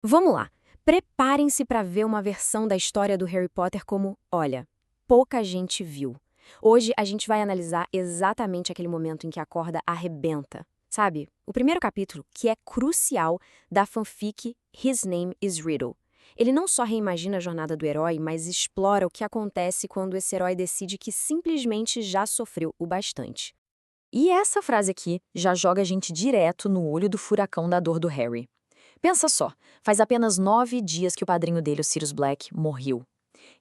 Vamos lá. Preparem-se para ver uma versão da história do Harry Potter como, olha, pouca gente viu. Hoje a gente vai analisar exatamente aquele momento em que a corda arrebenta. Sabe? O primeiro capítulo, que é crucial, da fanfic His Name is Riddle. Ele não só reimagina a jornada do herói, mas explora o que acontece quando esse herói decide que simplesmente já sofreu o bastante. E essa frase aqui já joga a gente direto no olho do furacão da dor do Harry. Pensa só, faz apenas 9 dias que o padrinho dele, o Sirius Black, morreu.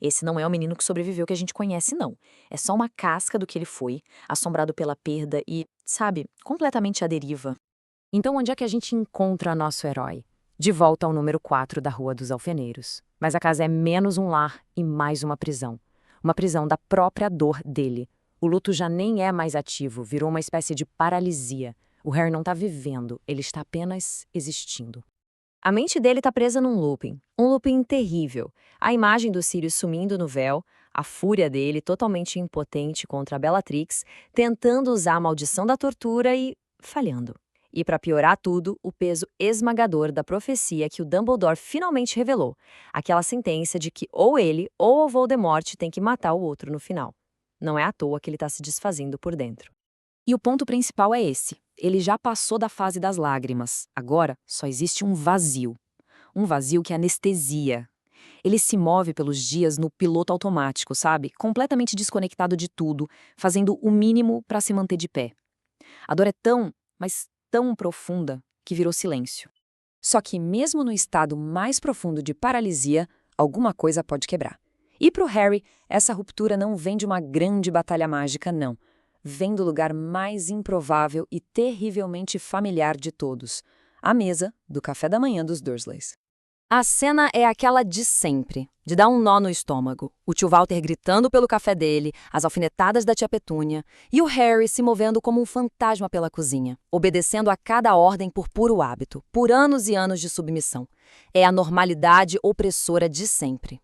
Esse não é o menino que sobreviveu que a gente conhece, não. É só uma casca do que ele foi, assombrado pela perda e, sabe, completamente à deriva. Então onde é que a gente encontra nosso herói? De volta ao número 4 da Rua dos Alfeneiros. Mas a casa é menos um lar e mais uma prisão. Uma prisão da própria dor dele. O luto já nem é mais ativo, virou uma espécie de paralisia. O Harry não está vivendo, ele está apenas existindo. A mente dele está presa num looping. Um looping terrível. A imagem do Sirius sumindo no véu, a fúria dele totalmente impotente contra a Bellatrix, tentando usar a maldição da tortura e falhando. E para piorar tudo, o peso esmagador da profecia que o Dumbledore finalmente revelou. Aquela sentença de que ou ele ou o Voldemort tem que matar o outro no final. Não é à toa que ele está se desfazendo por dentro. E o ponto principal é esse. Ele já passou da fase das lágrimas. Agora só existe um vazio. Um vazio que anestesia. Ele se move pelos dias no piloto automático, sabe? Completamente desconectado de tudo, fazendo o mínimo para se manter de pé. A dor é tão, mas tão profunda, que virou silêncio. Só que mesmo no estado mais profundo de paralisia, alguma coisa pode quebrar. E para o Harry, essa ruptura não vem de uma grande batalha mágica, não. Vem do lugar mais improvável e terrivelmente familiar de todos, a mesa do café da manhã dos Dursleys. A cena é aquela de sempre, de dar um nó no estômago. O tio Walter gritando pelo café dele, as alfinetadas da tia Petúnia, e o Harry se movendo como um fantasma pela cozinha, obedecendo a cada ordem por puro hábito, por anos e anos de submissão. É a normalidade opressora de sempre.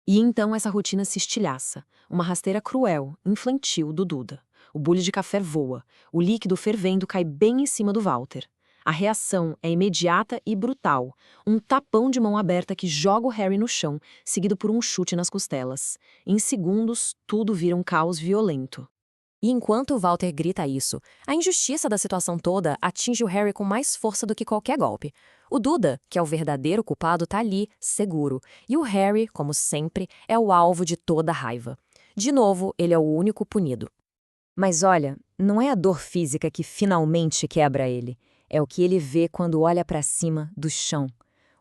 E então essa rotina se estilhaça, uma rasteira cruel, infantil do Duda. O bule de café voa, o líquido fervendo cai bem em cima do Walter. A reação é imediata e brutal, um tapão de mão aberta que joga o Harry no chão, seguido por um chute nas costelas. Em segundos, tudo vira um caos violento. E enquanto o Walter grita isso, a injustiça da situação toda atinge o Harry com mais força do que qualquer golpe. O Duda, que é o verdadeiro culpado, tá ali, seguro. E o Harry, como sempre, é o alvo de toda a raiva. De novo, ele é o único punido. Mas olha, não é a dor física que finalmente quebra ele. É o que ele vê quando olha para cima, do chão.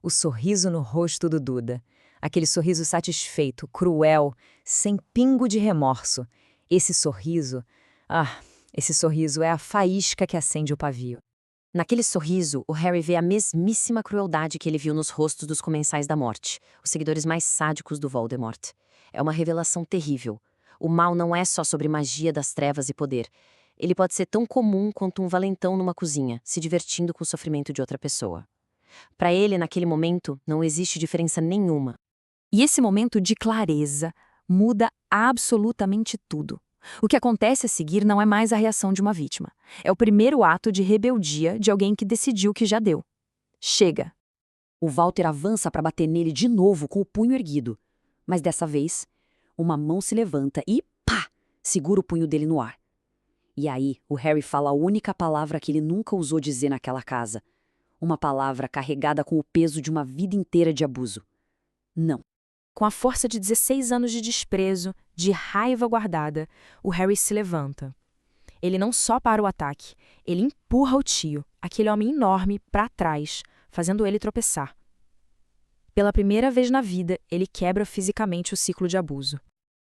O sorriso no rosto do Duda. Aquele sorriso satisfeito, cruel, sem pingo de remorso. Esse sorriso... esse sorriso é a faísca que acende o pavio. Naquele sorriso, o Harry vê a mesmíssima crueldade que ele viu nos rostos dos Comensais da Morte, os seguidores mais sádicos do Voldemort. É uma revelação terrível. O mal não é só sobre magia das trevas e poder. Ele pode ser tão comum quanto um valentão numa cozinha, se divertindo com o sofrimento de outra pessoa. Para ele, naquele momento, não existe diferença nenhuma. E esse momento de clareza muda absolutamente tudo. O que acontece a seguir não é mais a reação de uma vítima. É o primeiro ato de rebeldia de alguém que decidiu que já deu. Chega! O Walter avança para bater nele de novo com o punho erguido. Mas dessa vez, uma mão se levanta e, pá! Segura o punho dele no ar. E aí, o Harry fala a única palavra que ele nunca ousou dizer naquela casa. Uma palavra carregada com o peso de uma vida inteira de abuso. Não. Com a força de 16 anos de desprezo, de raiva guardada, o Harry se levanta. Ele não só para o ataque, ele empurra o tio, aquele homem enorme, para trás, fazendo ele tropeçar. Pela primeira vez na vida, ele quebra fisicamente o ciclo de abuso.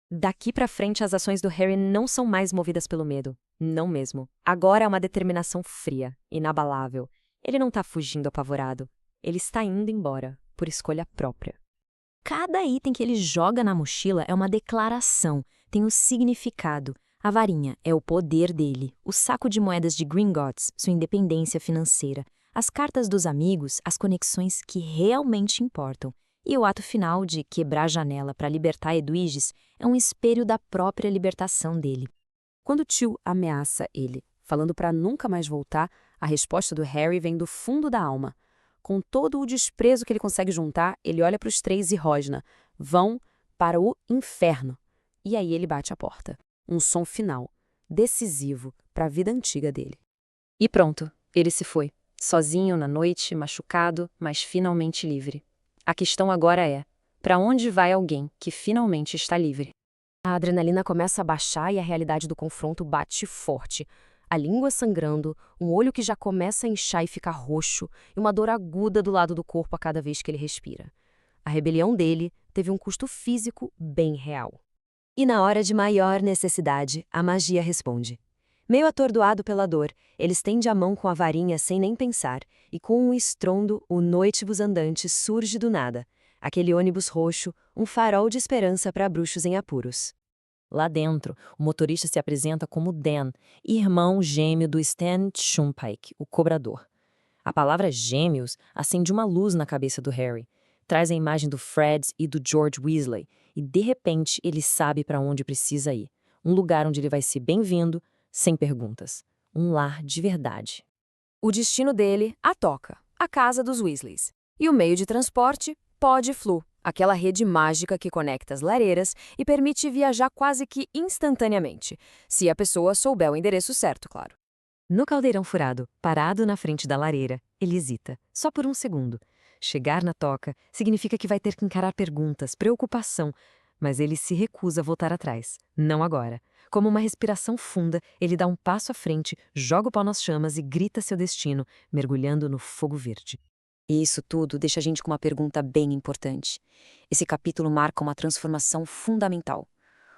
Daqui para frente, as ações do Harry não são mais movidas pelo medo. Não mesmo. Agora é uma determinação fria, inabalável. Ele não está fugindo apavorado. Ele está indo embora, por escolha própria. Cada item que ele joga na mochila é uma declaração, tem um significado. A varinha é o poder dele, o saco de moedas de Gringotts, sua independência financeira, as cartas dos amigos, as conexões que realmente importam. E o ato final de quebrar a janela para libertar Edwiges é um espelho da própria libertação dele. Quando o tio ameaça ele, falando para nunca mais voltar, a resposta do Harry vem do fundo da alma. Com todo o desprezo que ele consegue juntar, ele olha para os três e rosna. Vão para o inferno. E aí ele bate a porta. Um som final, decisivo para a vida antiga dele. E pronto, ele se foi. Sozinho na noite, machucado, mas finalmente livre. A questão agora é: para onde vai alguém que finalmente está livre? A adrenalina começa a baixar e a realidade do confronto bate forte. A língua sangrando, um olho que já começa a inchar e ficar roxo, e uma dor aguda do lado do corpo a cada vez que ele respira. A rebelião dele teve um custo físico bem real. E na hora de maior necessidade, a magia responde. Meio atordoado pela dor, ele estende a mão com a varinha sem nem pensar, e com um estrondo, o Noitibus andante surge do nada. Aquele ônibus roxo, um farol de esperança para bruxos em apuros. Lá dentro, o motorista se apresenta como Dan, irmão gêmeo do Stan Shumpike, o cobrador. A palavra gêmeos acende uma luz na cabeça do Harry. Traz a imagem do Fred e do George Weasley, e de repente ele sabe para onde precisa ir. Um lugar onde ele vai ser bem-vindo, sem perguntas. Um lar de verdade. O destino dele, a toca, a casa dos Weasleys. E o meio de transporte, Pod-Flu, aquela rede mágica que conecta as lareiras e permite viajar quase que instantaneamente, se a pessoa souber o endereço certo, claro. No caldeirão furado, parado na frente da lareira, ele hesita, só por um segundo. Chegar na toca significa que vai ter que encarar perguntas, preocupação, mas ele se recusa a voltar atrás. Não agora. Como uma respiração funda, ele dá um passo à frente, joga o pau nas chamas e grita seu destino, mergulhando no fogo verde. E isso tudo deixa a gente com uma pergunta bem importante. Esse capítulo marca uma transformação fundamental.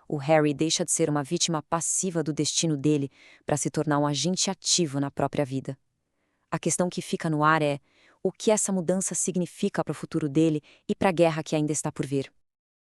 O Harry deixa de ser uma vítima passiva do destino dele para se tornar um agente ativo na própria vida. A questão que fica no ar é: o que essa mudança significa para o futuro dele e para a guerra que ainda está por vir?